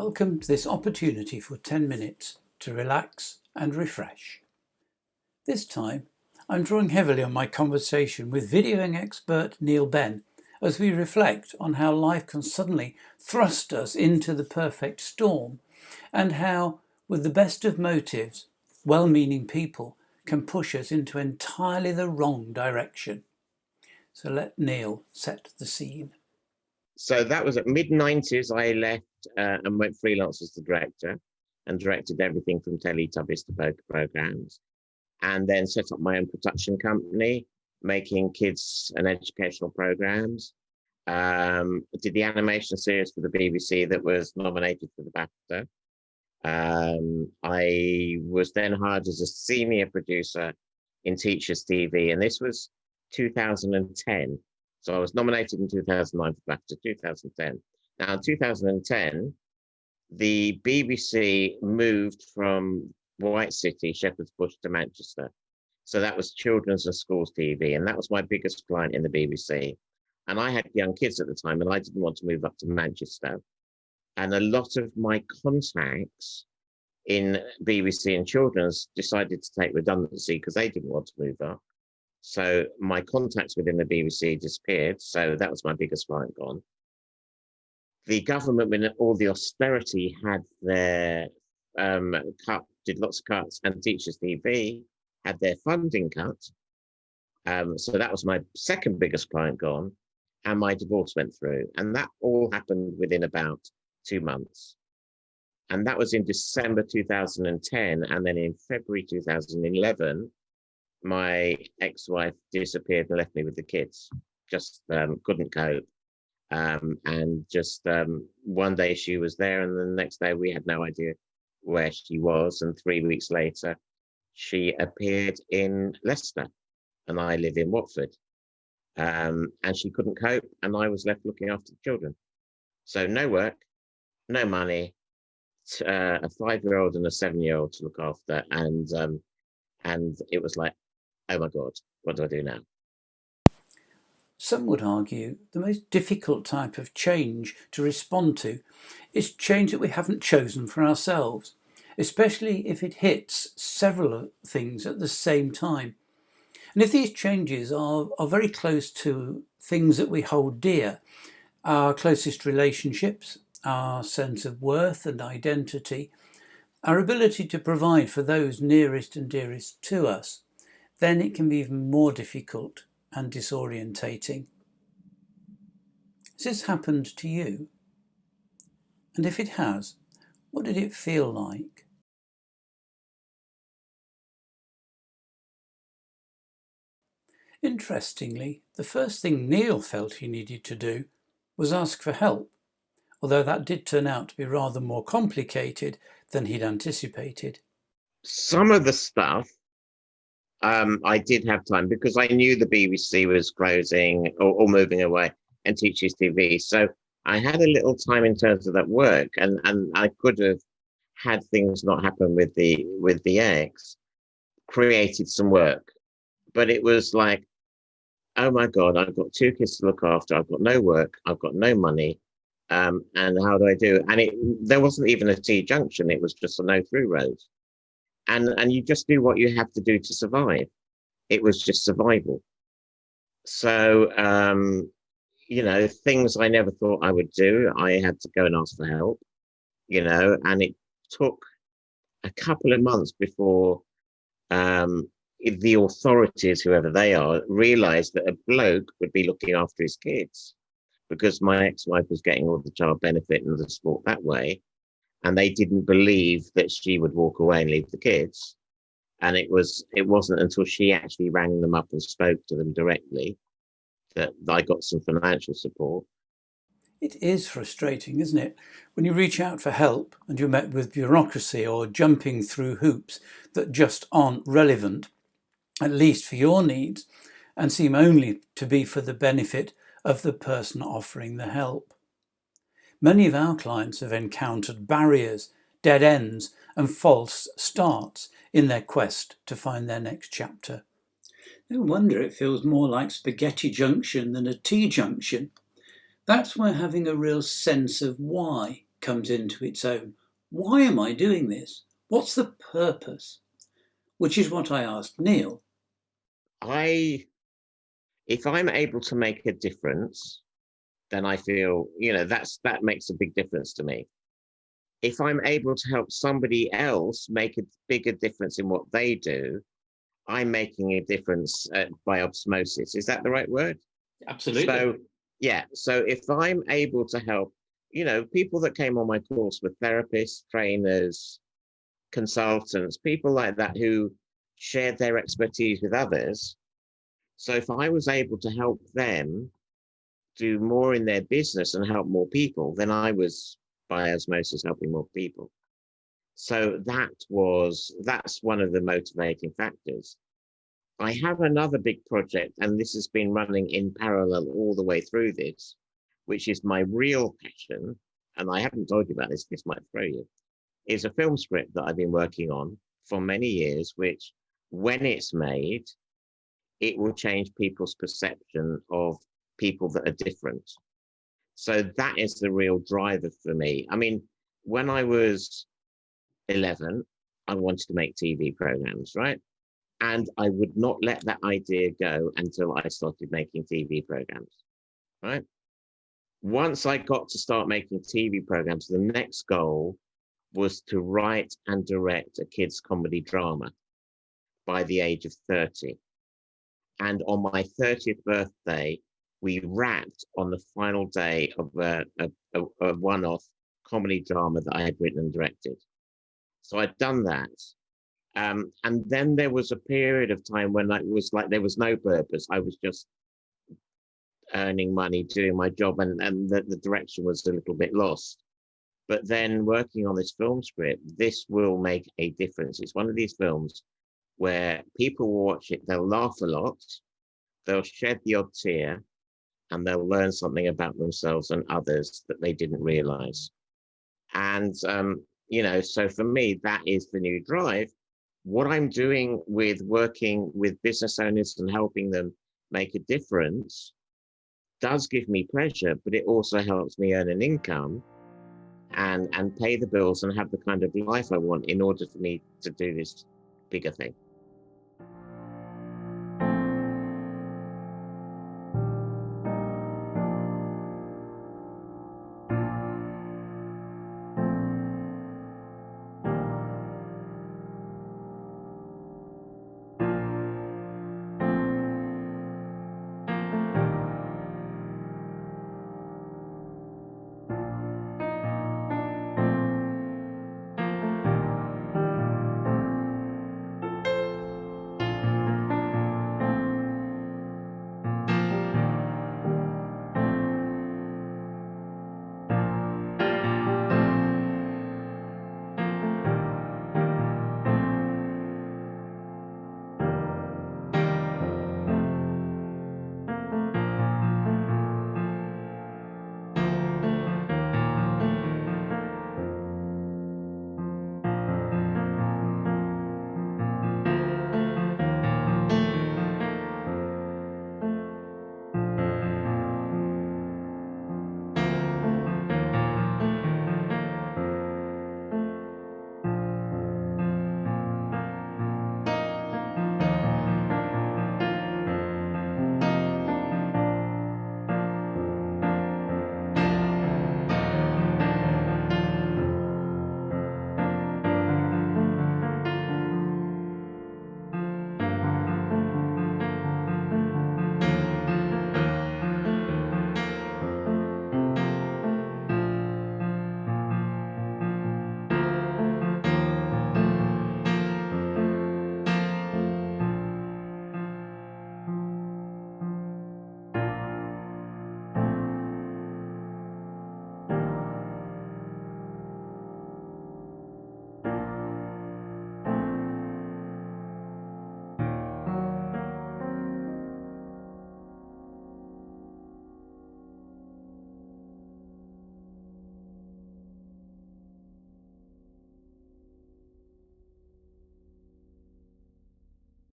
Welcome to this opportunity for 10 minutes to relax and refresh. This time, I'm drawing heavily on my conversation with videoing expert Neil Benn as we reflect on how life can suddenly thrust us into the perfect storm and how, with the best of motives, well-meaning people can push us into entirely the wrong direction. So let Neil set the scene. So that was at mid-90s. I left and went freelance as the director and directed everything from Teletubbies to poker programs, and then set up my own production company, making kids and educational programs. Did the animation series for the BBC that was nominated for the BAFTA. I was then hired as a senior producer in Teachers TV, and this was 2010. So I was nominated in 2009 for BAFTA, 2010. Now, in 2010, the BBC moved from White City, Shepherd's Bush, to Manchester. So that was children's and schools TV, and that was my biggest client in the BBC. And I had young kids at the time, and I didn't want to move up to Manchester. And a lot of my contacts in BBC and children's decided to take redundancy because they didn't want to move up. So my contacts within the BBC disappeared. So that was my biggest client gone. The government, when all the austerity had their did lots of cuts, and Teachers TV had their funding cut. So that was my second biggest client gone, and my divorce went through. And that all happened within about 2 months. And that was in December 2010. And then in February 2011, my ex-wife disappeared and left me with the kids. Just couldn't cope. And just one day she was there, and the next day we had no idea where she was. And 3 weeks later, she appeared in Leicester, and I live in Watford. And she couldn't cope, and I was left looking after the children. So no work, no money, a 5-year-old and a 7-year-old to look after. And it was like, oh my God, what do I do now? Some would argue the most difficult type of change to respond to is change that we haven't chosen for ourselves, especially if it hits several things at the same time. And if these changes are very close to things that we hold dear, our closest relationships, our sense of worth and identity, our ability to provide for those nearest and dearest to us, then it can be even more difficult and disorientating. Has this happened to you? And if it has, what did it feel like? Interestingly, the first thing Neil felt he needed to do was ask for help, although that did turn out to be rather more complicated than he'd anticipated. Some of the stuff I did have time, because I knew the BBC was closing or moving away, and Teachers TV. So I had a little time in terms of that work, and I could have had things not happen with the ex, created some work. But it was like, oh my God, I've got 2 kids to look after. I've got no work. I've got no money. And how do I do? And there wasn't even a T-junction. It was just a no-through road. And you just do what you have to do to survive. It was just survival. So, things I never thought I would do, I had to go and ask for help, and it took a couple of months before the authorities, whoever they are, realized that a bloke would be looking after his kids, because my ex-wife was getting all the child benefit and the support that way. And they didn't believe that she would walk away and leave the kids. And it wasn't until she actually rang them up and spoke to them directly that I got some financial support. It is frustrating, isn't it? When you reach out for help and you're met with bureaucracy or jumping through hoops that just aren't relevant, at least for your needs, and seem only to be for the benefit of the person offering the help. Many of our clients have encountered barriers, dead ends, and false starts in their quest to find their next chapter. No wonder it feels more like spaghetti junction than a T-junction. That's where having a real sense of why comes into its own. Why am I doing this? What's the purpose? Which is what I asked Neil. If I'm able to make a difference, then I feel, that makes a big difference to me. If I'm able to help somebody else make a bigger difference in what they do, I'm making a difference by osmosis. Is that the right word? Absolutely. So, yeah. So if I'm able to help, people that came on my course were therapists, trainers, consultants, people like that who shared their expertise with others. So if I was able to help them do more in their business and help more people, then I was by osmosis helping more people. So that's one of the motivating factors. I have another big project, and this has been running in parallel all the way through this, which is my real passion. And I haven't told you about this, this might throw you, is a film script that I've been working on for many years, which when it's made, it will change people's perception of people that are different. So that is the real driver for me. I mean, when I was 11, I wanted to make TV programs, right? And I would not let that idea go until I started making TV programs, right? Once I got to start making TV programs, the next goal was to write and direct a kids' comedy drama by the age of 30. And on my 30th birthday, we wrapped on the final day of a one-off comedy drama that I had written and directed. So I'd done that. And then there was a period of time when it was like there was no purpose. I was just earning money, doing my job, and the direction was a little bit lost. But then working on this film script, this will make a difference. It's one of these films where people will watch it, they'll laugh a lot, they'll shed the odd tear, and they'll learn something about themselves and others that they didn't realize. And, so for me, that is the new drive. What I'm doing with working with business owners and helping them make a difference does give me pleasure, but it also helps me earn an income and pay the bills and have the kind of life I want in order for me to do this bigger thing.